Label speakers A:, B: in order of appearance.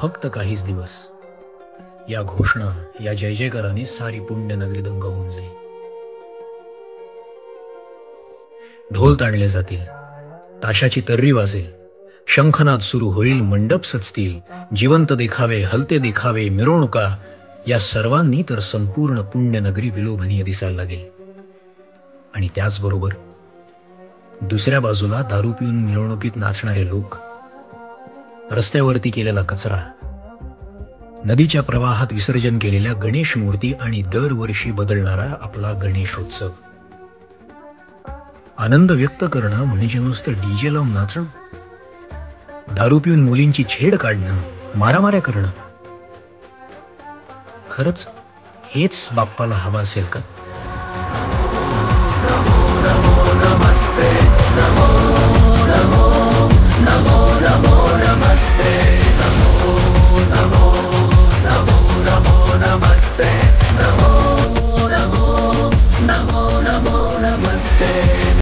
A: फक्त काहीच दिवस या घोषणा, या जय जयकाराने सारी पुण्यनगरी दंग होऊन जाईल. ढोल ताणले जातील, ताशाची तर्री वाजेल, शंखनाद सुरू होईल, मंडप सजतील, जिवंत देखावे, हलते देखावे, मिरवणुका, या सर्वांनी तर संपूर्ण पुण्यनगरी विलोभनीय दिसायला लागेल. आणि त्याचबरोबर दुसऱ्या बाजूला दारू पिऊन मिरवणुकीत नाचणारे लोक, रस्त्यावरती केलेला कचरा, नदीच्या प्रवाहात विसर्जन केलेल्या गणेश मूर्ती आणि दरवर्षी बदलणारा आपला गणेशोत्सव. आनंद व्यक्त करणं म्हणजे नुसतं डीजे लावून नाचणं, दारू पिऊन मुलींची छेड काढणं, मारामाऱ्या करणं, खरंच हेच बाप्पाला हवं असेल का?
B: नमो नमो नमस्ते.